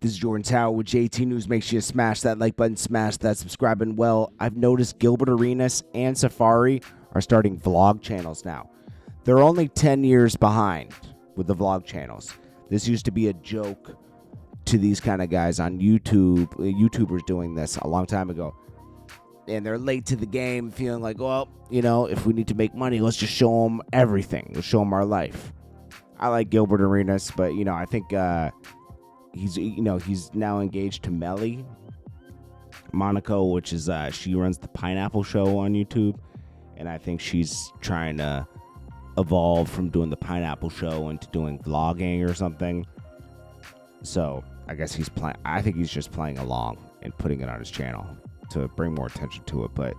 This is Jordan Tower with JT News. Make sure you smash that like button, smash that subscribe button. Well, I've noticed Gilbert Arenas and Safari are starting vlog channels now. They're only 10 years behind with the vlog channels. This used to be a joke to these kind of guys on YouTube. YouTubers doing this a long time ago. And they're late to the game, feeling like, well, you know, if we need to make money, let's just show them everything. Let's show them our life. I like Gilbert Arenas, but, you know, I think he's now engaged to Melly Monaco, which is she runs the Pineapple Show on YouTube, and I think she's trying to evolve from doing the Pineapple Show into doing vlogging or something. So I guess I think he's just playing along and putting it on his channel to bring more attention to it. But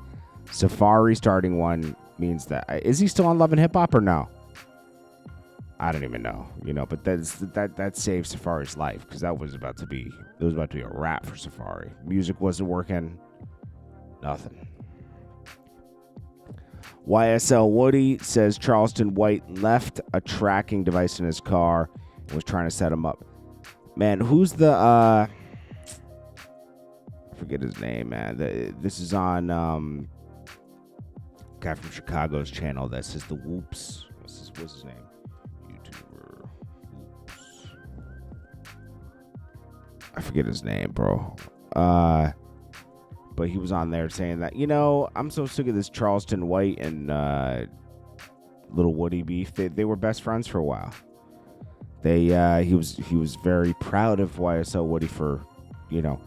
Safari starting one means that is he still on Love and Hip Hop or no? I don't even know, you know, but that saved Safari's life, because it was about to be a wrap for Safari. Music wasn't working, nothing. YSL Woody says Charleston White left a tracking device in his car and was trying to set him up. Man, who's the I forget his name, man. This is on guy from Chicago's channel that says the Whoops. What's his name? I forget his name, bro. But he was on there saying that, you know, I'm so sick of this Charleston White and Little Woody beef. They were best friends for a while. He was very proud of YSL Woody for, you know,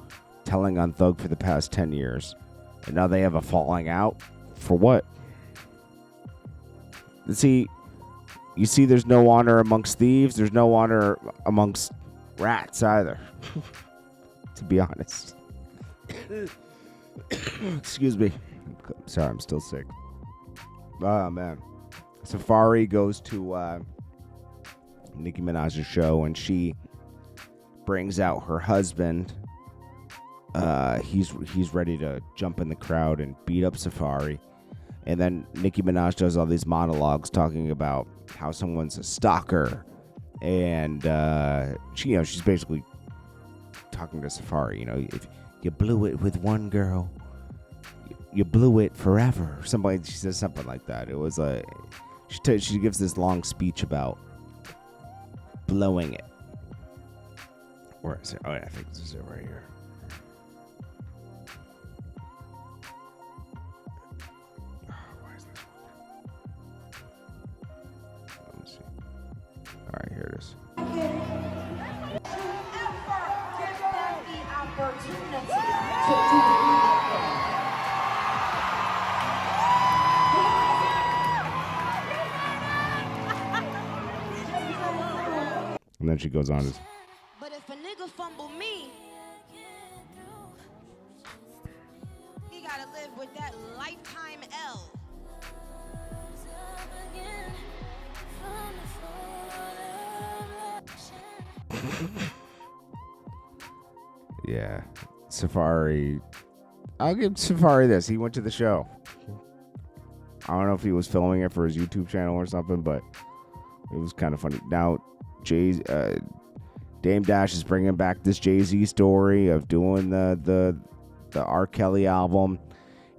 telling on Thug for the past 10 years. And now they have a falling out. For what? You see there's no honor amongst thieves. There's no honor amongst rats either. To be honest. Excuse me. Sorry, I'm still sick. Oh, man. Safari goes to Nicki Minaj's show, and she brings out her husband. He's ready to jump in the crowd and beat up Safari. And then Nicki Minaj does all these monologues talking about how someone's a stalker. And she's basically talking to Safari. You know, if you blew it with one girl, you blew it forever. She says something like that. It was she gives this long speech about blowing it. Where is it? Oh, yeah, I think this is it right here. Why is this? Let me see. All right, here it is. And then she goes on. But if a nigga fumble me, he gotta live with that lifetime L. Yeah, Safari. I'll give Safari this. He went to the show. I don't know if he was filming it for his YouTube channel or something, but it was kind of funny. Now, Dame Dash is bringing back this Jay-Z story of doing the R. Kelly album,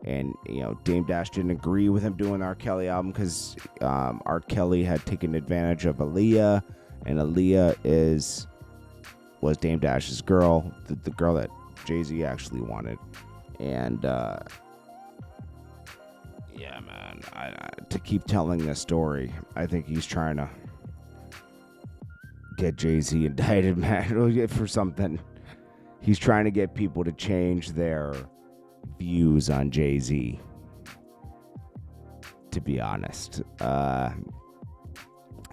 and you know Dame Dash didn't agree with him doing the R. Kelly album because R. Kelly had taken advantage of Aaliyah, and Aaliyah was Dame Dash's girl, the girl that Jay-Z actually wanted. And yeah, man, to keep telling this story, I think he's trying to get Jay-Z indicted, man, for something. He's trying to get people to change their views on Jay-Z, to be honest.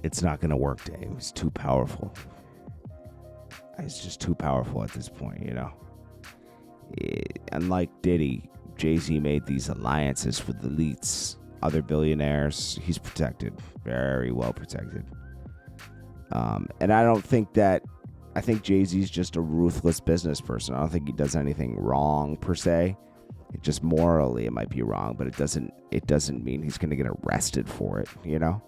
It's not going to work, Dame. He's too powerful. He's just too powerful at this point, you know. Unlike Diddy, Jay-Z made these alliances with elites, other billionaires. He's protected, very well protected. And I think Jay-Z's just a ruthless business person. I don't think he does anything wrong per se. It just morally it might be wrong, but it doesn't mean he's going to get arrested for it, you know.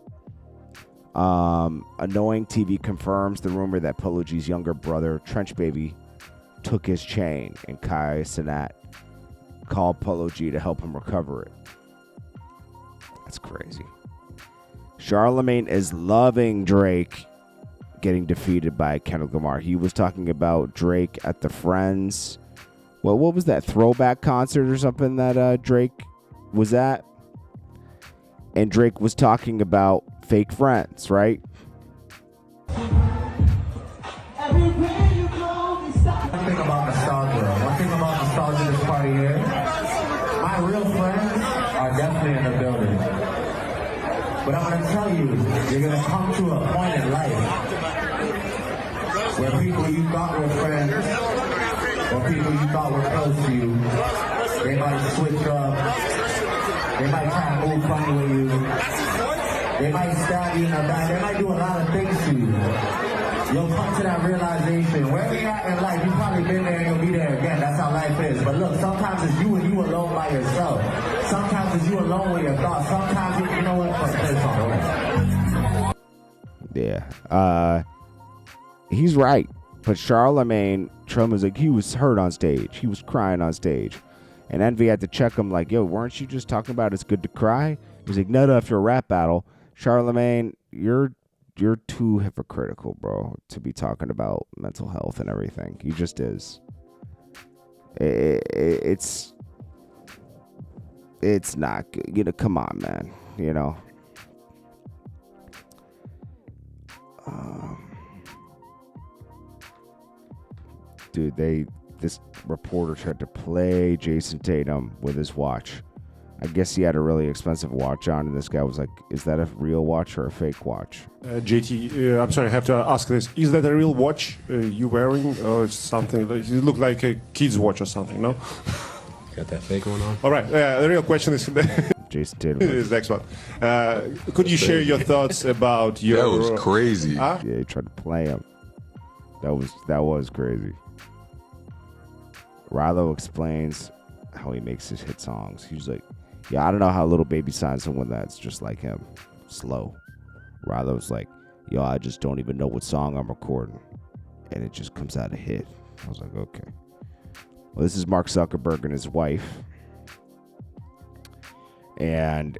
Annoying TV confirms the rumor that Polo G's younger brother, Trench Baby, took his chain, and Kai Cenat called Polo G to help him recover it. That's crazy. Charlamagne is loving Drake getting defeated by Kendrick Lamar. He was talking about Drake at the Friends. Well, what was that, throwback concert or something that Drake was at? And Drake was talking about fake friends, right? One thing about nostalgia this party here, my real friends are definitely in the building. But I'm going to tell you, you're going to come to a point in life where people you thought were friends, or people you thought were close to you, they might switch up, they might try to move funny with you, they might stab you in the back, they might do a lot of things to you. You'll come to that realization. Wherever you're at in life, you've probably been there and you'll be there again. That's how life is. But look, sometimes it's you and you alone by yourself. Sometimes it's you alone with your thoughts. Sometimes you know what? Yeah. He's right. But Charlamagne was like, he was hurt on stage. He was crying on stage. And Envy had to check him like, yo, weren't you just talking about it's good to cry? He's like, no, after a rap battle. Charlamagne, you're too hypocritical, bro, to be talking about mental health and everything. He just is. It's not good. You know, come on, man. You know. Dude, this reporter tried to play Jason Tatum with his watch. I guess he had a really expensive watch on, and this guy was like, is that a real watch or a fake watch? JT, I'm sorry, I have to ask this. Is that a real watch you wearing, or something? It look like a kid's watch or something, no? Got that fake one on? All right, the real question is... Jason Tatum. is the next one. Could you share your thoughts about your... That was crazy. Yeah, he tried to play him. That was crazy. Ralo explains how he makes his hit songs. He's like, yeah, I don't know how Lil Baby signed someone that's just like him. Slow. Ralo's like, yo, I just don't even know what song I'm recording. And it just comes out a hit. I was like, okay. Well, this is Mark Zuckerberg and his wife. And,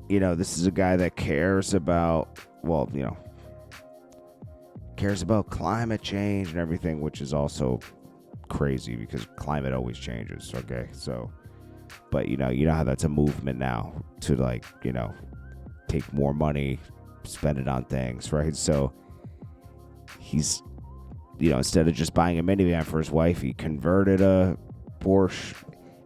you know, this is a guy that cares about, well, you know, cares about climate change and everything, which is also crazy because climate always changes, okay? So, but you know how that's a movement now to, like, you know, take more money, spend it on things, right? So he's, you know, instead of just buying a minivan for his wife, he converted a Porsche.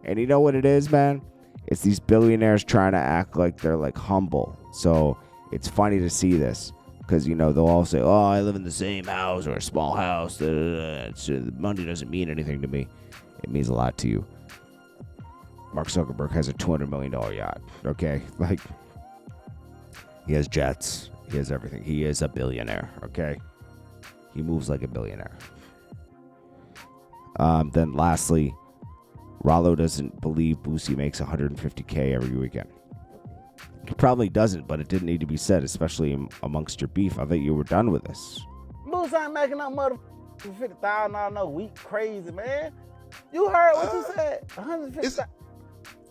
And you know what it is, man? It's these billionaires trying to act like they're like humble. So it's funny to see this because, you know, they'll all say, oh, I live in the same house or a small house. Money doesn't mean anything to me. It means a lot to you. Mark Zuckerberg has a $200 million yacht, okay? Like, he has jets. He has everything. He is a billionaire, okay? He moves like a billionaire. Then lastly, Ralo doesn't believe Boosie makes $150K every weekend. He probably doesn't, but it didn't need to be said, especially amongst your beef. I thought you were done with this. Boosie ain't making no motherfucking $50,000 no week. Crazy, man. You heard what you said. $150,000.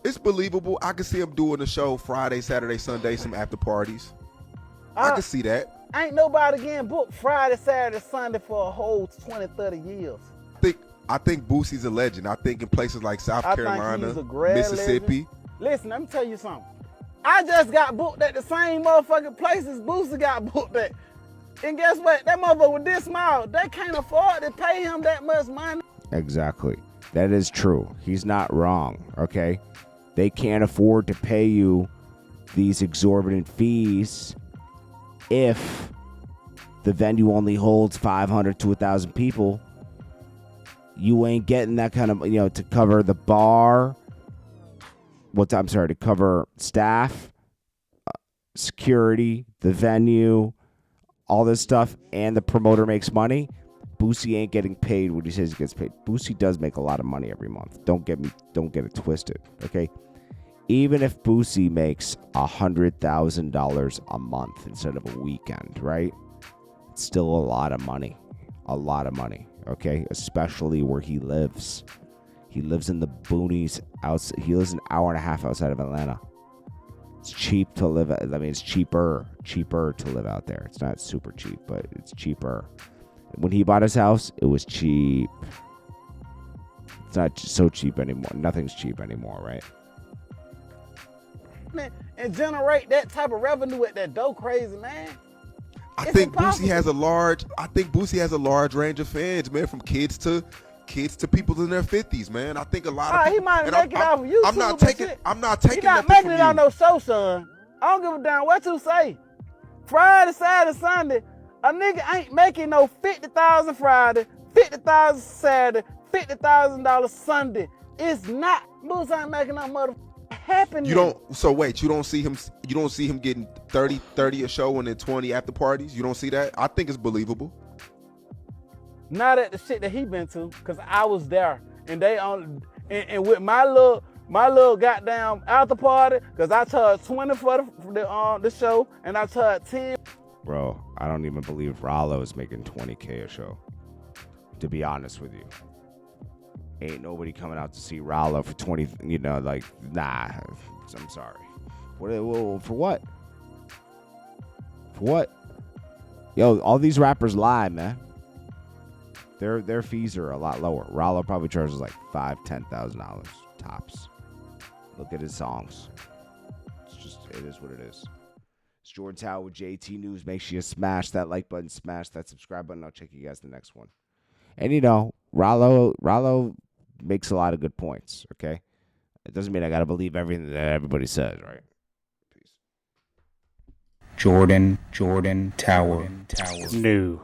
It's believable. I can see him doing a show Friday, Saturday, Sunday, some after parties. I can see that. Ain't nobody getting booked Friday, Saturday, Sunday for a whole 20, 30 years. I think Boosie's a legend. I think in places like South Carolina, think he's a great Mississippi. Legend. Listen, let me tell you something. I just got booked at the same motherfucking places Boosie got booked at. And guess what? That motherfucker was this small. They can't afford to pay him that much money. Exactly. That is true. He's not wrong, okay? They can't afford to pay you these exorbitant fees if the venue only holds 500 to 1,000 people. You ain't getting that kind of, you know, to cover the bar. To cover staff, security, the venue, all this stuff, and the promoter makes money. Boosie ain't getting paid what he says he gets paid. Boosie does make a lot of money every month. Don't get it twisted, okay? Even if Boosie makes $100,000 a month instead of a weekend, right? It's still a lot of money. A lot of money. okay? Especially where he lives. He lives in the boonies. He lives an hour and a half outside of Atlanta. It's cheap to live. I mean, it's cheaper to live out there. It's not super cheap, but it's cheaper. When he bought his house, it was cheap. It's not so cheap anymore. Nothing's cheap anymore, right? And generate that type of revenue at that dough crazy, man. I It's think impossible. Boosie has a large range of fans, man, from kids to people in their 50s, man. I think a lot of He people, might and make it off of YouTube. I'm not and taking shit. I'm not He taking not nothing making from it you. on no show, son. I don't give a damn what you say. Friday, Saturday, Sunday, a nigga ain't making no 50,000 Friday, 50,000 Saturday, $50,000 Sunday. It's not. Boosie ain't making no mother happening. You don't see him getting 30 a show and then 20 after parties? You don't see that? I think it's believable. Not at the shit that he been to, cause I was there, and they on and with my little goddamn after party, cause I charged 20 for the show, and I charged 10. Bro, I don't even believe Ralo is making $20K a show. To be honest with you, ain't nobody coming out to see Ralo for 20. You know, like nah. I'm sorry. For what? For what? Yo, all these rappers lie, man. Their fees are a lot lower. Ralo probably charges like $5,000-$10,000 tops. Look at his songs. It is what it is. It's Jordan Tower with JT News. Make sure you smash that like button, smash that subscribe button. I'll check you guys in the next one. And you know, Ralo makes a lot of good points. Okay, it doesn't mean I gotta believe everything that everybody says, right? Peace. Jordan Tower. New.